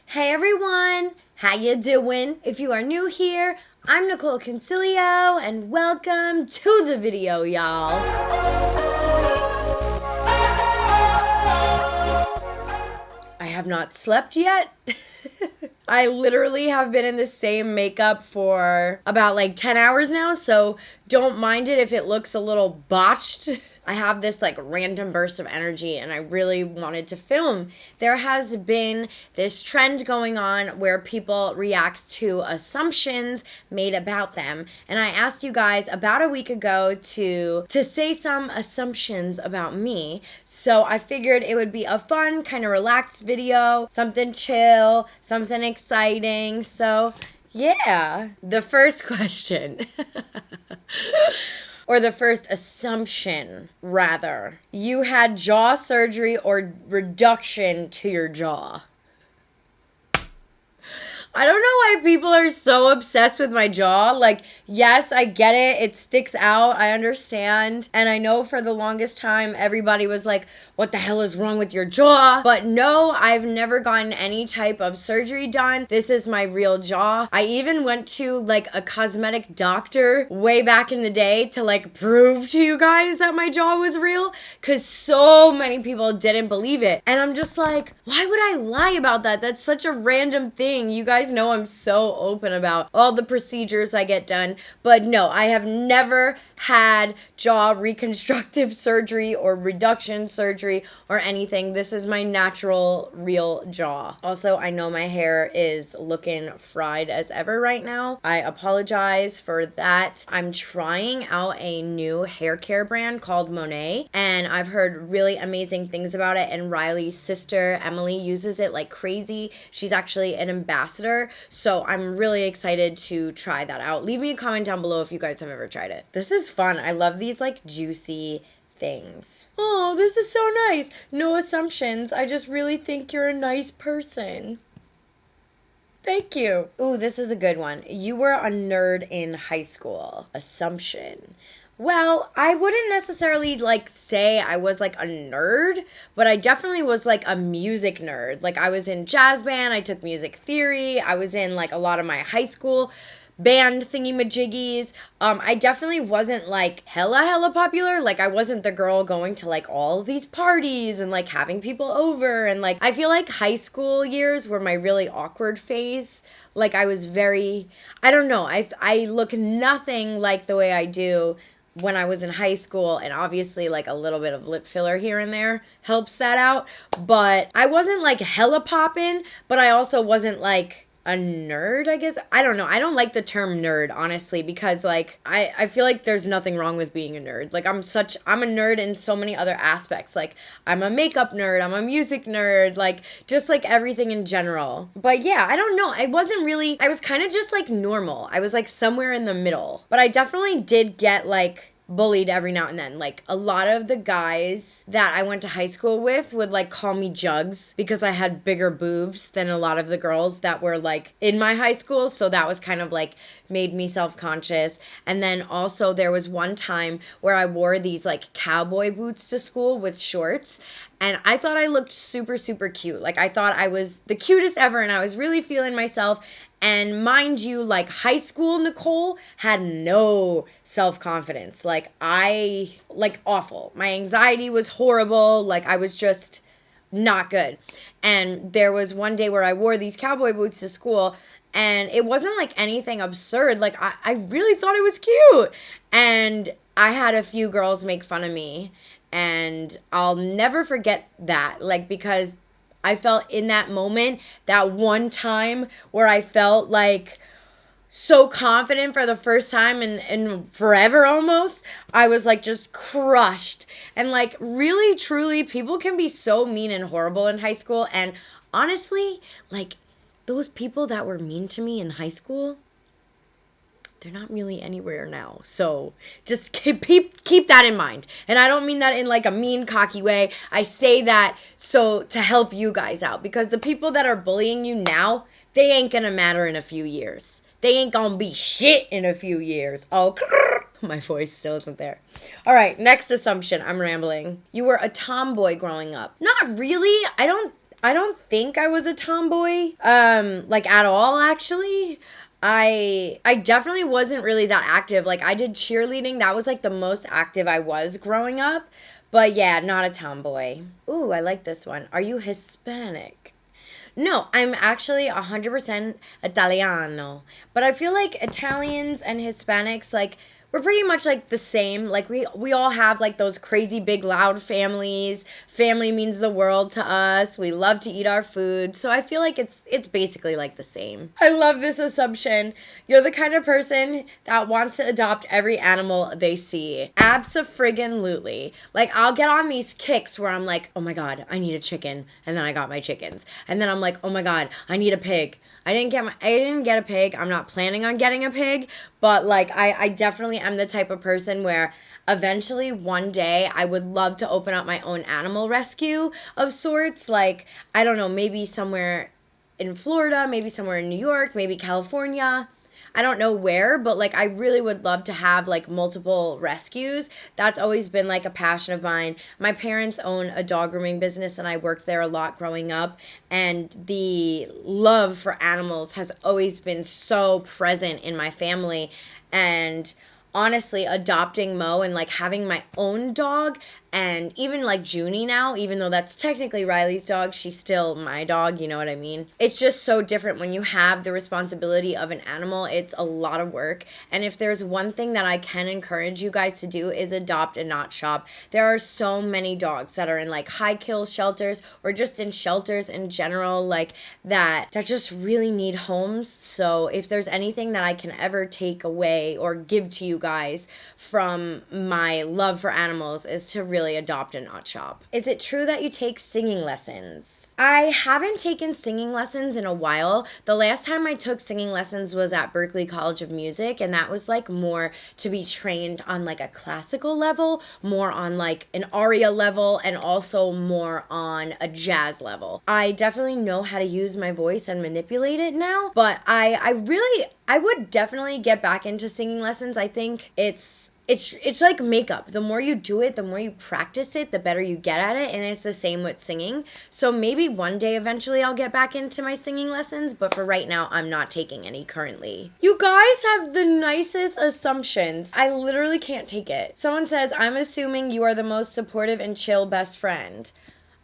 Hey everyone, how you doing? If you are new here, I'm Nicole Concilio and welcome to the video, y'all. I have not slept yet. I literally have been in the same makeup for about 10 hours now, so don't mind it if it looks a little botched. I have this random burst of energy and I really wanted to film. There has been this trend going on where people react to assumptions made about them. And I asked you guys about a week ago to say some assumptions about me. So I figured it would be a fun, kind of relaxed video, something chill, something exciting. So yeah, the first question. Or the first assumption, rather. You had jaw surgery or reduction to your jaw. I don't know why people are so obsessed with my jaw. Yes, I get it. It sticks out. I understand. And I know for the longest time, everybody was like, what the hell is wrong with your jaw? But no, I've never gotten any type of surgery done. This is my real jaw. I even went to a cosmetic doctor way back in the day to prove to you guys that my jaw was real, because so many people didn't believe it. And I'm just like, why would I lie about that? That's such a random thing. You guys know I'm so open about all the procedures I get done, but no, I have never had jaw reconstructive surgery or reduction surgery or anything. This is my natural, real jaw. Also, I know my hair is looking fried as ever right now. I apologize for that. I'm trying out a new hair care brand called Monet, and I've heard really amazing things about it, and Riley's sister, Emily, uses it like crazy. She's actually an ambassador, so I'm really excited to try that out. Leave me a comment down below if you guys have ever tried it. This is fun. I love these juicy things. Oh, this is so nice. No assumptions. I just really think you're a nice person. Thank you. Ooh, this is a good one. You were a nerd in high school. Assumption. Well, I wouldn't necessarily say I was a nerd, but I definitely was a music nerd. I was in jazz band, I took music theory, I was in a lot of my high school band thingy-majiggies. I definitely wasn't hella popular. I wasn't the girl going to all of these parties and having people over, and I feel high school years were my really awkward phase. I was very, I don't know, I look nothing like the way I do when I was in high school, and obviously a little bit of lip filler here and there helps that out, but I wasn't hella poppin', but I also wasn't a nerd, I guess. I don't know. I don't like the term nerd, honestly, because I feel there's nothing wrong with being a nerd. I'm a nerd in so many other aspects. I'm a makeup nerd, I'm a music nerd, just everything in general. But yeah, I don't know. I was kind of just normal. I was somewhere in the middle. But I definitely did get bullied every now and then. A lot of the guys that I went to high school with would call me Jugs because I had bigger boobs than a lot of the girls that were in my high school, so that was kind of made me self-conscious. And then also there was one time where I wore these cowboy boots to school with shorts, and I thought I looked super cute. I thought I was the cutest ever, and I was really feeling myself. And mind you, high school Nicole had no self-confidence. Awful. My anxiety was horrible. I was just not good. And there was one day where I wore these cowboy boots to school, and it wasn't anything absurd. I really thought it was cute. And I had a few girls make fun of me, and I'll never forget that. Because I felt in that moment, that one time where I felt so confident for the first time in forever almost, I was just crushed. And really, truly, people can be so mean and horrible in high school. And honestly, those people that were mean to me in high school, they're not really anywhere now. So just keep that in mind. And I don't mean that in a mean, cocky way. I say that so to help you guys out, because the people that are bullying you now, they ain't gonna matter in a few years. They ain't gonna be shit in a few years. Oh, my voice still isn't there. All right, next assumption. I'm rambling. You were a tomboy growing up. Not really. I don't think I was a tomboy, like at all, actually. I definitely wasn't really that active. Like I did cheerleading. That was like the most active I was growing up. But yeah, not a tomboy. Ooh, I like this one. Are you Hispanic? No, I'm actually 100% Italiano. But I feel like Italians and Hispanics, like, we're pretty much like the same. Like we all have like those crazy big loud families. Family means the world to us. We love to eat our food. So I feel like it's basically like the same. I love this assumption. You're the kind of person that wants to adopt every animal they see. Abso-friggin-lutely. Like I'll get on these kicks where I'm like, "Oh my god, I need a chicken." And then I got my chickens. And then I'm like, "Oh my god, I need a pig." I didn't get a pig. I'm not planning on getting a pig, but like I definitely am the type of person where eventually one day I would love to open up my own animal rescue of sorts. Like, I don't know, maybe somewhere in Florida, maybe somewhere in New York, maybe California. I don't know where, but like I really would love to have like multiple rescues. That's always been like a passion of mine. My parents own a dog grooming business and I worked there a lot growing up, and the love for animals has always been so present in my family. And honestly, adopting Mo and like having my own dog, and even like Junie now, even though that's technically Riley's dog, she's still my dog, you know what I mean? It's just so different when you have the responsibility of an animal. It's a lot of work. And if there's one thing that I can encourage you guys to do is adopt and not shop. There are so many dogs that are in like high kill shelters or just in shelters in general, like that just really need homes. So if there's anything that I can ever take away or give to you guys from my love for animals is to really adopt and not shop. Is it true that you take singing lessons? I haven't taken singing lessons in a while. The last time I took singing lessons was at Berklee College of Music, and that was like more to be trained on like a classical level, more on like an aria level, and also more on a jazz level. I definitely know how to use my voice and manipulate it now, but I would definitely get back into singing lessons. I think it's like makeup. The more you do it, the more you practice it, the better you get at it. And it's the same with singing. So maybe one day eventually I'll get back into my singing lessons. But for right now, I'm not taking any currently. You guys have the nicest assumptions. I literally can't take it. Someone says, I'm assuming you are the most supportive and chill best friend.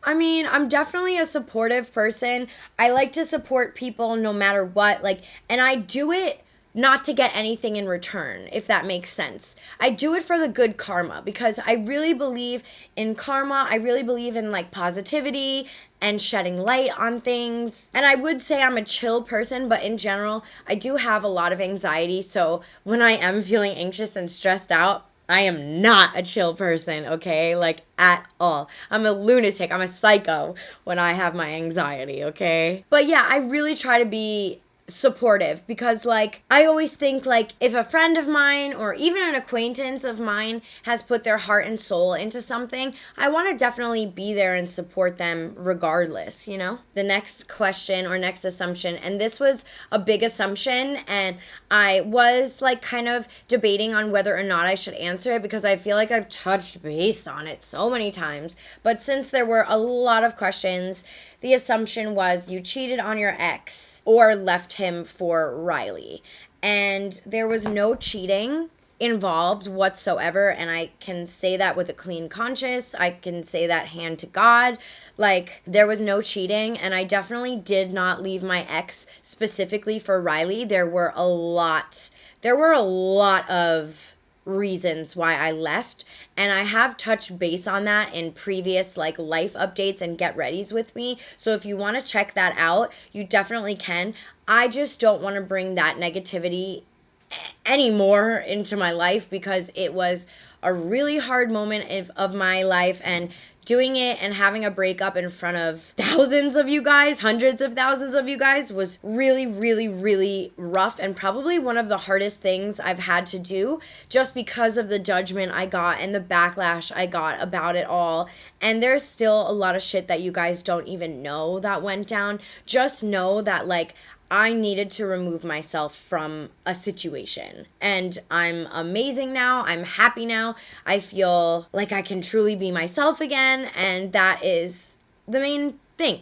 I mean, I'm definitely a supportive person. I like to support people no matter what. Like, and I do it not to get anything in return, if that makes sense. I do it for the good karma because I really believe in karma. I really believe in like positivity and shedding light on things. And I would say I'm a chill person, but in general, I do have a lot of anxiety. So when I am feeling anxious and stressed out, I am not a chill person, okay? Like, at all. I'm a lunatic. I'm a psycho when I have my anxiety, okay? But yeah, I really try to be supportive because like I always think like if a friend of mine or even an acquaintance of mine has put their heart and soul into something, I want to definitely be there and support them regardless, you know? The next question or next assumption, and this was a big assumption and I was like kind of debating on whether or not I should answer it because I feel like I've touched base on it so many times, but since there were a lot of questions, the assumption was you cheated on your ex or left him for Riley. And there was no cheating involved whatsoever. And I can say that with a clean conscience. I can say that hand to God. Like, there was no cheating. And I definitely did not leave my ex specifically for Riley. There were a lot of reasons why I left, and I have touched base on that in previous like life updates and get readies with me, so if you want to check that out, you definitely can. I just don't want to bring that negativity anymore into my life because it was a really hard moment of my life, and doing it and having a breakup in front of thousands of you guys, hundreds of thousands of you guys, was really, really, really rough and probably one of the hardest things I've had to do just because of the judgment I got and the backlash I got about it all. And there's still a lot of shit that you guys don't even know that went down. Just know that like I needed to remove myself from a situation. And I'm amazing now. I'm happy now. I feel like I can truly be myself again. And that is the main thing.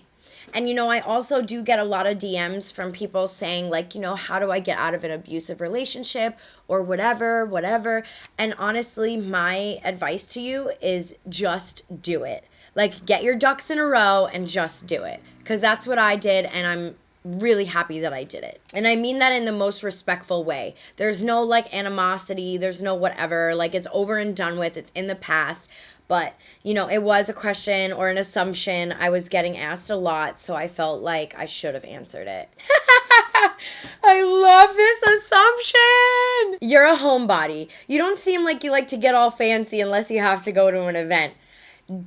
And, you know, I also do get a lot of DMs from people saying, like, you know, how do I get out of an abusive relationship or whatever. And honestly, my advice to you is just do it. Like, get your ducks in a row and just do it. Because that's what I did, and I'm really happy that I did it. And I mean that in the most respectful way. There's no, like, animosity. There's no whatever. Like, it's over and done with. It's in the past. But, you know, it was a question or an assumption I was getting asked a lot, so I felt like I should have answered it. I love this assumption. You're a homebody. You don't seem like you like to get all fancy unless you have to go to an event.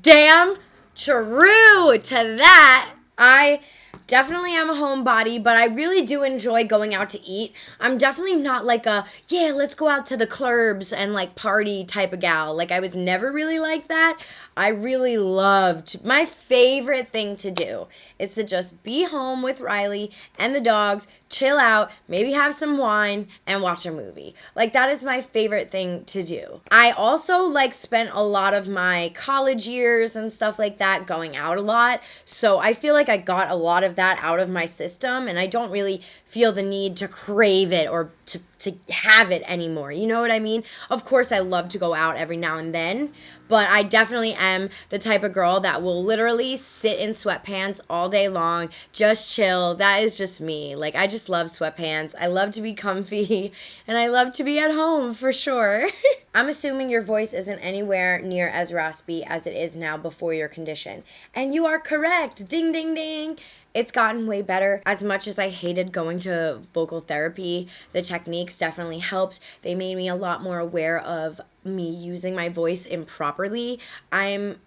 Damn true to that. I definitely am a homebody, but I really do enjoy going out to eat. I'm definitely not like a, yeah, let's go out to the clubs and like party type of gal. Like, I was never really like that. I really loved, my favorite thing to do is to just be home with Riley and the dogs, chill out, maybe have some wine, and watch a movie. Like, that is my favorite thing to do. I also, like, spent a lot of my college years and stuff like that going out a lot, so I feel like I got a lot of that out of my system, and I don't really feel the need to crave it or to have it anymore. You know what I mean? Of course, I love to go out every now and then, but I definitely am the type of girl that will literally sit in sweatpants all day long, just chill. That is just me. Like, I just love sweatpants. I love to be comfy, and I love to be at home for sure. I'm assuming your voice isn't anywhere near as raspy as it is now before your condition. And you are correct. Ding, ding, ding. It's gotten way better. As much as I hated going to vocal therapy, the techniques definitely helped. They made me a lot more aware of me using my voice improperly. I'm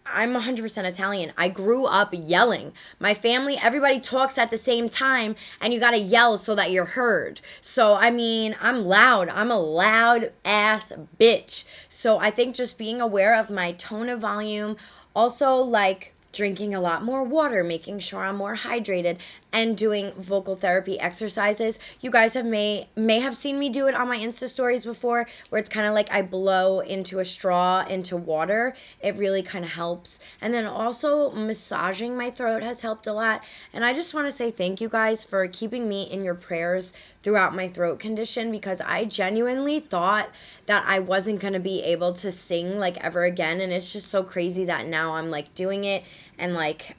100% Italian. I grew up yelling. My family, everybody talks at the same time, and you gotta yell so that you're heard. So, I mean, I'm loud. I'm a loud ass bitch. So I think just being aware of my tone of volume, also like drinking a lot more water, making sure I'm more hydrated, and doing vocal therapy exercises. You guys may have seen me do it on my Insta stories before, where it's kind of like I blow into a straw into water. It really kind of helps. And then also massaging my throat has helped a lot. And I just want to say thank you guys for keeping me in your prayers throughout my throat condition, because I genuinely thought that I wasn't going to be able to sing like ever again. And it's just so crazy that now I'm like doing it, and like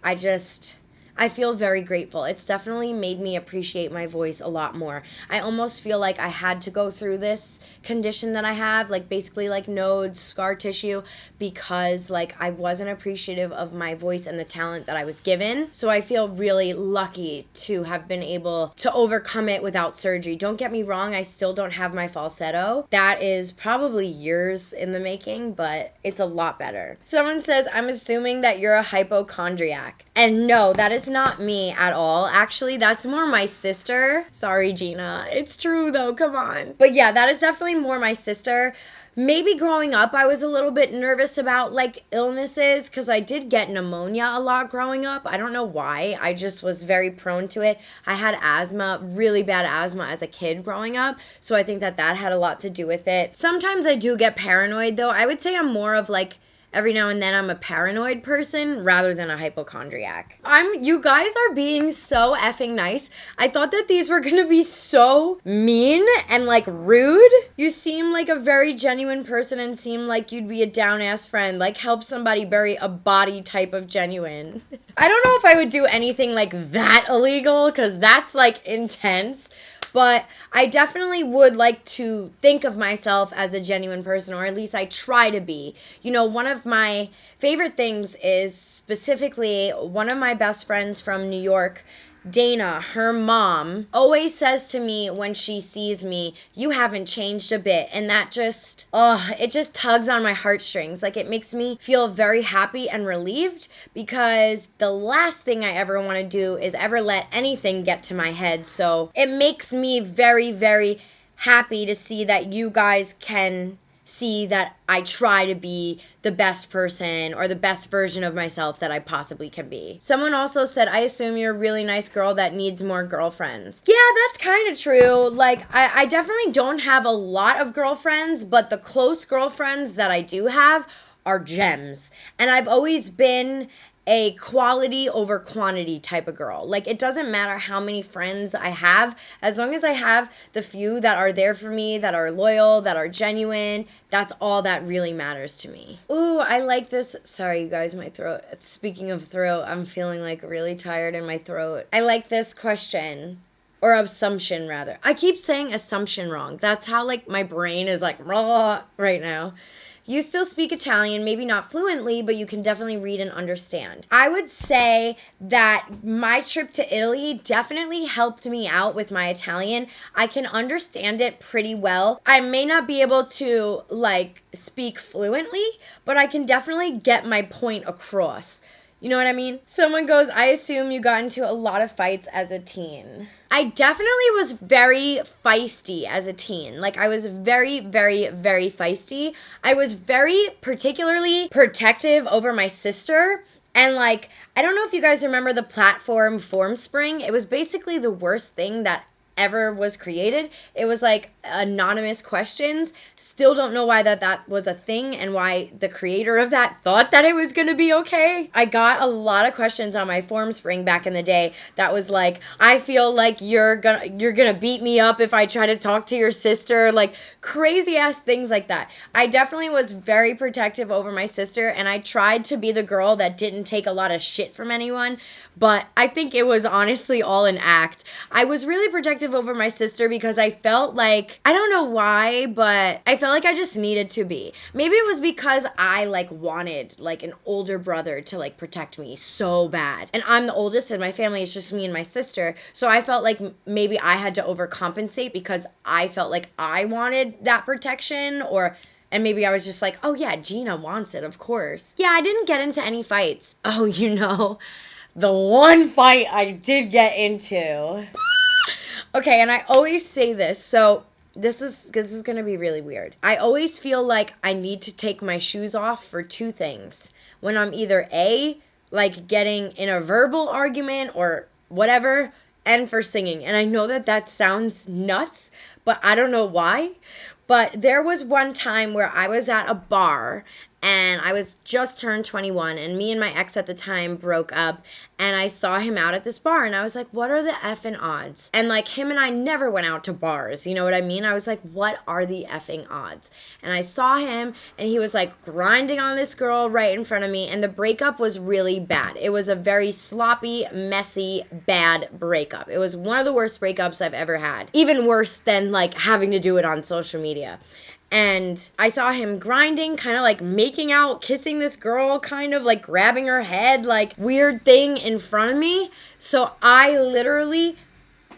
I feel very grateful. It's definitely made me appreciate my voice a lot more. I almost feel like I had to go through this condition that I have, like basically like nodes, scar tissue, because like I wasn't appreciative of my voice and the talent that I was given. So I feel really lucky to have been able to overcome it without surgery. Don't get me wrong, I still don't have my falsetto. That is probably years in the making, but it's a lot better. Someone says, I'm assuming that you're a hypochondriac. And no, that is not me at all. Actually, that's more my sister. Sorry, Gina. It's true though, come on. But yeah, that is definitely more my sister. Maybe growing up, I was a little bit nervous about like illnesses, because I did get pneumonia a lot growing up. I don't know why. I just was very prone to it. I had asthma, really bad asthma as a kid growing up. So I think that had a lot to do with it. Sometimes I do get paranoid though. I would say I'm more of like, every now and then I'm a paranoid person rather than a hypochondriac. You guys are being so effing nice. I thought that these were gonna be so mean and like rude. You seem like a very genuine person and seem like you'd be a down-ass friend, like help somebody bury a body type of genuine. I don't know if I would do anything like that illegal, because that's like intense. But I definitely would like to think of myself as a genuine person, or at least I try to be. You know, one of my favorite things is specifically one of my best friends from New York, Dana, her mom, always says to me when she sees me, you haven't changed a bit. And that just, it just tugs on my heartstrings. Like, it makes me feel very happy and relieved, because the last thing I ever want to do is ever let anything get to my head. So it makes me very, very happy to see that you guys can see that I try to be the best person or the best version of myself that I possibly can be. Someone also said, I assume you're a really nice girl that needs more girlfriends. Yeah, that's kind of true. Like, I definitely don't have a lot of girlfriends, but the close girlfriends that I do have are gems. And I've always been a quality over quantity type of girl. Like, it doesn't matter how many friends I have, as long as I have the few that are there for me, that are loyal, that are genuine, that's all that really matters to me. Ooh, I like this. Sorry, you guys, my throat. Speaking of throat, I'm feeling like really tired in my throat. I like this question. Or assumption, rather. I keep saying assumption wrong. That's how, like, my brain is like, raw right now. You still speak Italian, maybe not fluently, but you can definitely read and understand. I would say that my trip to Italy definitely helped me out with my Italian. I can understand it pretty well. I may not be able to, like, speak fluently, but I can definitely get my point across. You know what I mean? Someone goes, I assume you got into a lot of fights as a teen. I definitely was very feisty as a teen. Like, I was very, very, very feisty. I was very particularly protective over my sister. And, like, I don't know if you guys remember the platform Formspring. It was basically the worst thing that ever was created. It was like anonymous questions. Still don't know why that was a thing and why the creator of that thought that it was gonna be okay. I got a lot of questions on my Formspring back in the day that was like, I feel like you're gonna beat me up if I try to talk to your sister, like crazy ass things like that. I definitely was very protective over my sister, and I tried to be the girl that didn't take a lot of shit from anyone, but I think it was honestly all an act. I was really protective over my sister because I felt like, I don't know why, but I felt like I just needed to be. Maybe it was because I like wanted like an older brother to like protect me so bad. And I'm the oldest in my family. It's just me and my sister. So I felt like maybe I had to overcompensate because I felt like I wanted that protection, and maybe I was just like, oh yeah, Gina wants it, of course. Yeah, I didn't get into any fights. Oh, the one fight I did get into. Okay, and I always say this, so this is going to be really weird. I always feel like I need to take my shoes off for two things. When I'm either like getting in a verbal argument or whatever, and for singing. And I know that sounds nuts, but I don't know why. But there was one time where I was at a bar and I was just turned 21, and me and my ex at the time broke up, and I saw him out at this bar, and I was like, what are the effing odds? And like, him and I never went out to bars, you know what I mean? I was like, what are the effing odds? And I saw him, and he was like grinding on this girl right in front of me, and the breakup was really bad. It was a very sloppy, messy, bad breakup. It was one of the worst breakups I've ever had. Even worse than like having to do it on social media. And I saw him grinding, kind of like making out, kissing this girl, kind of like grabbing her head, like weird thing in front of me. So I literally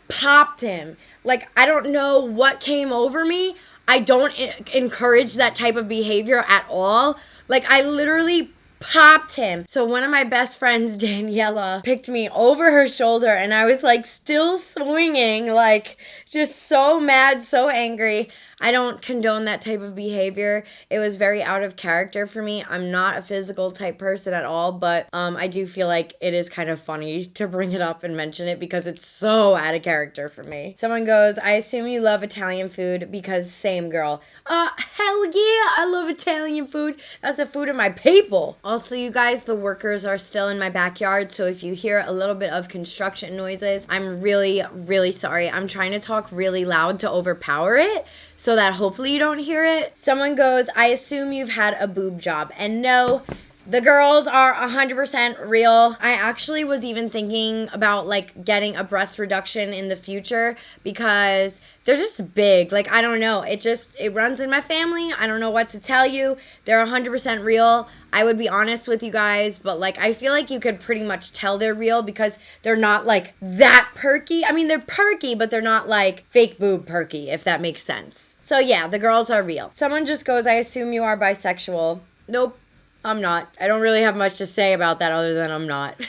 popped him. Like, I don't know what came over me. I don't encourage that type of behavior at all. Like, I literally popped him. So one of my best friends, Daniela, picked me over her shoulder, and I was like still swinging, like just so mad, so angry. I don't condone that type of behavior. It was very out of character for me. I'm not a physical type person at all, but I do feel like it is kind of funny to bring it up and mention it because it's so out of character for me. Someone goes, I assume you love Italian food because same girl. Hell yeah, I love Italian food. That's the food of my people. Also, you guys, the workers are still in my backyard, so if you hear a little bit of construction noises, I'm really, really sorry. I'm trying to talk really loud to overpower it, so that hopefully you don't hear it. Someone goes, I assume you've had a boob job. And no, the girls are 100% real. I actually was even thinking about like getting a breast reduction in the future because they're just big. Like, I don't know. It runs in my family. I don't know what to tell you. They're 100% real. I would be honest with you guys, but like, I feel like you could pretty much tell they're real because they're not like that perky. I mean, they're perky, but they're not like fake boob perky, if that makes sense. So yeah, the girls are real. Someone just goes, I assume you are bisexual. Nope, I'm not. I don't really have much to say about that other than I'm not.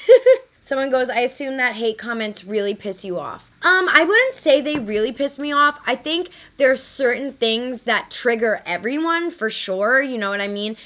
Someone goes, I assume that hate comments really piss you off. I wouldn't say they really piss me off. I think there's certain things that trigger everyone for sure. You know what I mean?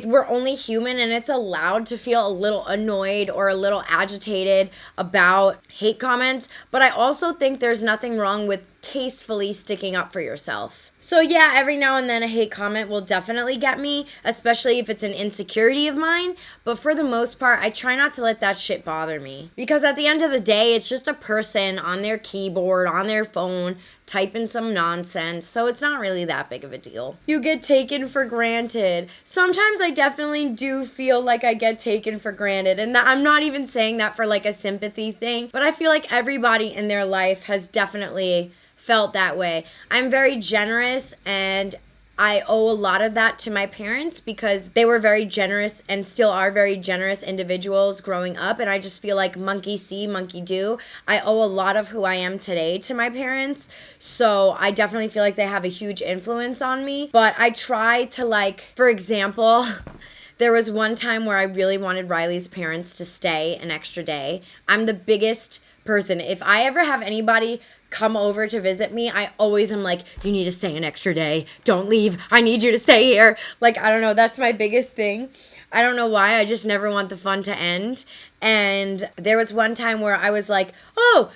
We're only human, and it's allowed to feel a little annoyed or a little agitated about hate comments. But I also think there's nothing wrong with tastefully sticking up for yourself. So yeah, every now and then a hate comment will definitely get me, especially if it's an insecurity of mine. But for the most part, I try not to let that shit bother me. Because at the end of the day, it's just a person on their keyboard, on their phone, typing some nonsense. So it's not really that big of a deal. You get taken for granted. Sometimes I definitely do feel like I get taken for granted. And I'm not even saying that for like a sympathy thing. But I feel like everybody in their life has definitely felt that way. I'm very generous, and I owe a lot of that to my parents because they were very generous and still are very generous individuals growing up. And I just feel like monkey see, monkey do. I owe a lot of who I am today to my parents. So I definitely feel like they have a huge influence on me. But I try to, like, for example, there was one time where I really wanted Riley's parents to stay an extra day. I'm the biggest person. If I ever have anybody come over to visit me, I always am like, you need to stay an extra day. Don't leave. I need you to stay here. Like, I don't know. That's my biggest thing. I don't know why. I just never want the fun to end. And there was one time where I was like, oh,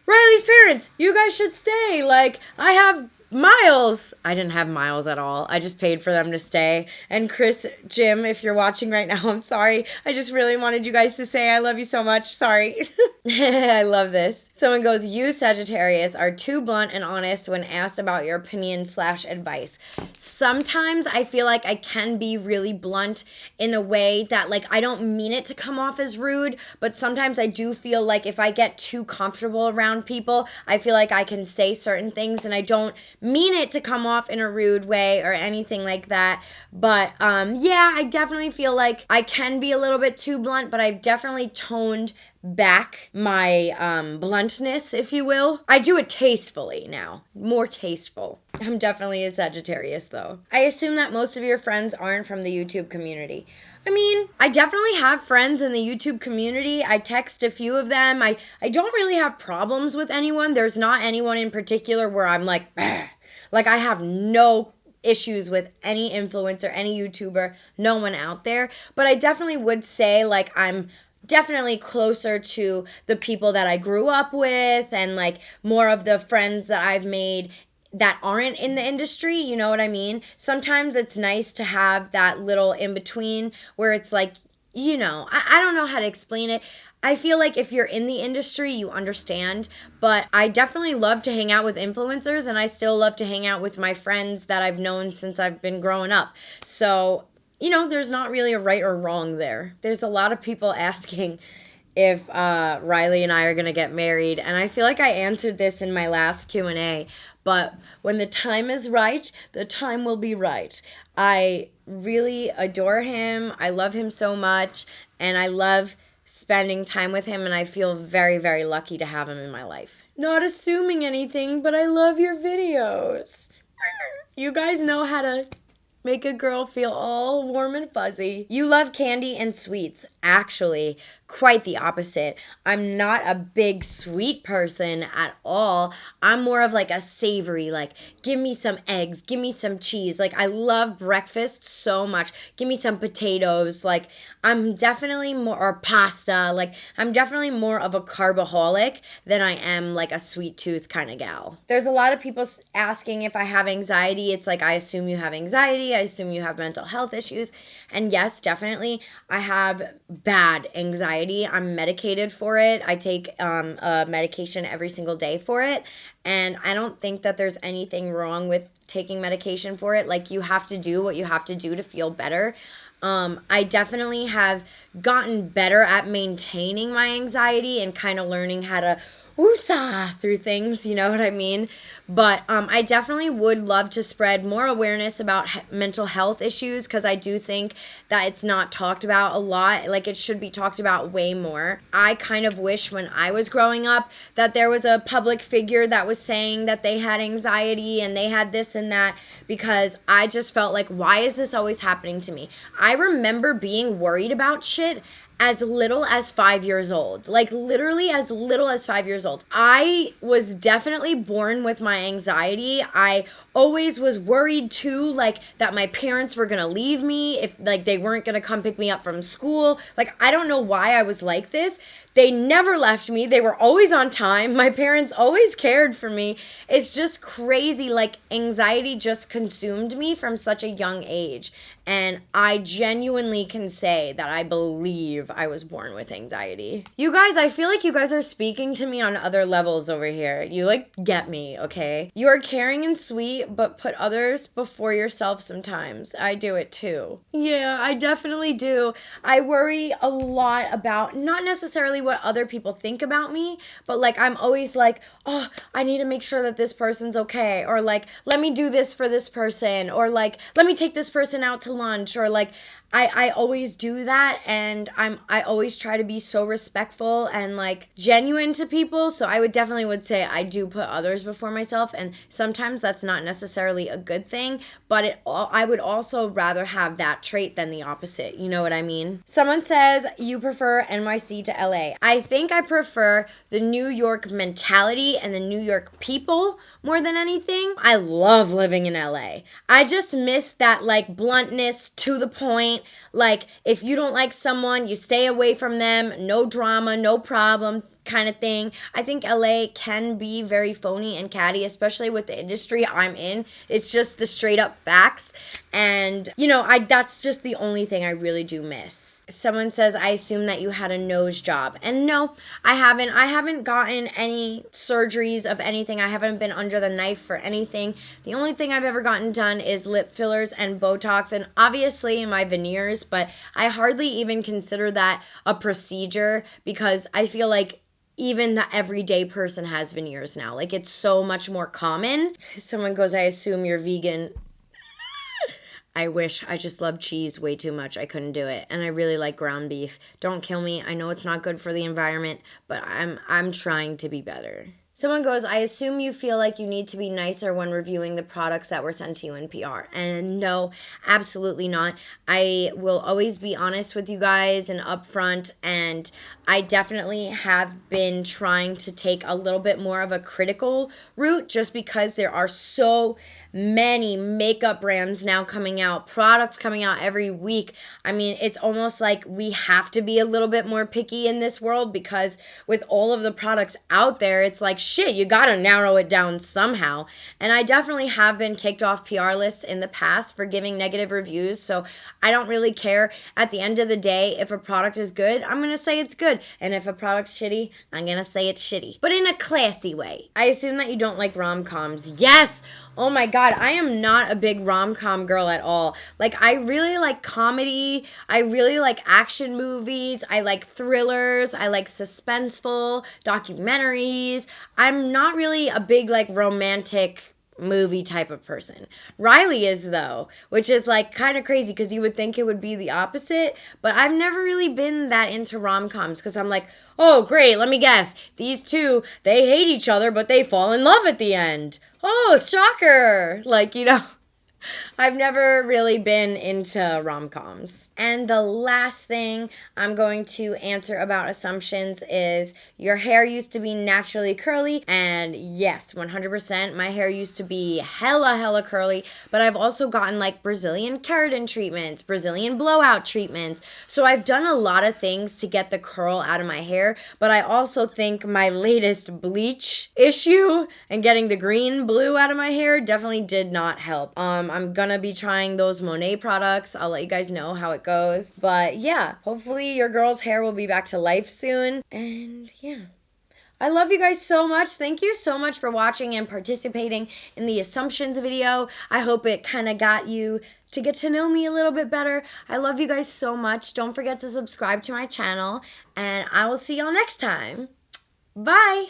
Riley's parents, you guys should stay. Like, I have miles. I didn't have miles at all. I just paid for them to stay. And Chris, Jim, if you're watching right now, I'm sorry. I just really wanted you guys to say I love you so much. Sorry. I love this. Someone goes, you, Sagittarius, are too blunt and honest when asked about your opinion/advice. Sometimes I feel like I can be really blunt in a way that, like, I don't mean it to come off as rude, but sometimes I do feel like if I get too comfortable around people, I feel like I can say certain things and I don't mean it to come off in a rude way or anything like that. But yeah, I definitely feel like I can be a little bit too blunt, but I've definitely toned back my bluntness, if you will. I do it tastefully now, more tasteful. I'm definitely a Sagittarius though. I assume that most of your friends aren't from the YouTube community. I mean, I definitely have friends in the YouTube community. I text a few of them. I don't really have problems with anyone. There's not anyone in particular where I'm like, bah. Like, I have no issues with any influencer, any YouTuber, no one out there. But I definitely would say, like, I'm definitely closer to the people that I grew up with and, like, more of the friends that I've made that aren't in the industry, you know what I mean? Sometimes it's nice to have that little in-between where it's like, you know, I don't know how to explain it. I feel like if you're in the industry, you understand, but I definitely love to hang out with influencers, and I still love to hang out with my friends that I've known since I've been growing up. So, you know, there's not really a right or wrong there. There's a lot of people asking if Riley and I are going to get married, and I feel like I answered this in my last Q&A, but when the time is right, the time will be right. I really adore him. I love him so much, and I love spending time with him, and I feel very, very lucky to have him in my life. Not assuming anything, but I love your videos. You guys know how to make a girl feel all warm and fuzzy. You love candy and sweets. Actually, quite the opposite. I'm not a big sweet person at all. I'm more of like a savory, like, give me some eggs, give me some cheese. Like, I love breakfast so much. Give me some potatoes. Like, I'm definitely more, or pasta. Like, I'm definitely more of a carbaholic than I am like a sweet tooth kind of gal. There's a lot of people asking if I have anxiety. It's like, I assume you have anxiety. I assume you have mental health issues. And yes, definitely, I have bad anxiety. I'm medicated for it. I take a medication every single day for it. And I don't think that there's anything wrong with taking medication for it. Like, you have to do what you have to do to feel better. I definitely have gotten better at maintaining my anxiety and kind of learning how to woosah through things, you know what I mean? But I definitely would love to spread more awareness about mental health issues, because I do think that it's not talked about a lot. Like, it should be talked about way more. I kind of wish when I was growing up that there was a public figure that was saying that they had anxiety and they had this and that, because I just felt like, why is this always happening to me? I remember being worried about shit as little as 5 years old. Like, literally as little as 5 years old. I was definitely born with my anxiety. I always was worried too, like, that my parents were gonna leave me if, like, they weren't gonna come pick me up from school. Like, I don't know why I was like this. They never left me. They were always on time. My parents always cared for me. It's just crazy. Like, anxiety just consumed me from such a young age. And I genuinely can say that I believe I was born with anxiety. You guys, I feel like you guys are speaking to me on other levels over here. You, like, get me, okay? You are caring and sweet, but put others before yourself sometimes. I do it too. Yeah, I definitely do. I worry a lot about not necessarily what other people think about me, but like I'm always like, oh, I need to make sure that this person's okay, or like, let me do this for this person, or like, let me take this person out to lunch, or like, I always do that, and I always try to be so respectful and like genuine to people. So I would say I do put others before myself, and sometimes that's not necessarily a good thing, but I would also rather have that trait than the opposite. You know what I mean? Someone says you prefer NYC to LA. I think I prefer the New York mentality and the New York people more than anything. I love living in LA. I just miss that like bluntness, to the point. Like, if you don't like someone, you stay away from them, no drama, no problem kind of thing. I think LA can be very phony and catty, especially with the industry I'm in. It's just the straight up facts. And, you know, that's just the only thing I really do miss. Someone says, I assume that you had a nose job. And no, I haven't. I haven't gotten any surgeries of anything. I haven't been under the knife for anything. The only thing I've ever gotten done is lip fillers and Botox, and obviously my veneers, but I hardly even consider that a procedure because I feel like even the everyday person has veneers now. Like, it's so much more common. Someone goes, I assume you're vegan. I wish. I just love cheese way too much. I couldn't do it. And I really like ground beef. Don't kill me. I know it's not good for the environment, but I'm trying to be better. Someone goes, I assume you feel like you need to be nicer when reviewing the products that were sent to you in PR. And no, absolutely not. I will always be honest with you guys and upfront, and I definitely have been trying to take a little bit more of a critical route just because there are so many makeup brands now coming out, products coming out every week. I mean, it's almost like we have to be a little bit more picky in this world because with all of the products out there, it's like, shit, you gotta narrow it down somehow. And I definitely have been kicked off PR lists in the past for giving negative reviews, so I don't really care. At the end of the day, if a product is good, I'm gonna say it's good. And if a product's shitty, I'm gonna say it's shitty. But in a classy way. I assume that you don't like rom-coms. Yes! Oh my god, I am not a big rom-com girl at all. Like, I really like comedy. I really like action movies. I like thrillers. I like suspenseful documentaries. I'm not really a big, like, romantic movie type of person. Riley is, though, which is like kind of crazy because you would think it would be the opposite, but I've never really been that into rom-coms because I'm like, oh great, let me guess, these two, they hate each other but they fall in love at the end. Oh, shocker. Like, you know, I've never really been into rom-coms. And the last thing I'm going to answer about assumptions is your hair used to be naturally curly. And yes, 100%, my hair used to be hella curly. But I've also gotten like Brazilian keratin treatments, Brazilian blowout treatments. So I've done a lot of things to get the curl out of my hair. But I also think my latest bleach issue and getting the green blue out of my hair definitely did not help. I'm gonna be trying those Monet products. I'll let you guys know how it goes. But yeah, hopefully your girl's hair will be back to life soon. And yeah. I love you guys so much. Thank you so much for watching and participating in the assumptions video. I hope it kind of got you to get to know me a little bit better. I love you guys so much. Don't forget to subscribe to my channel, and I will see y'all next time. Bye.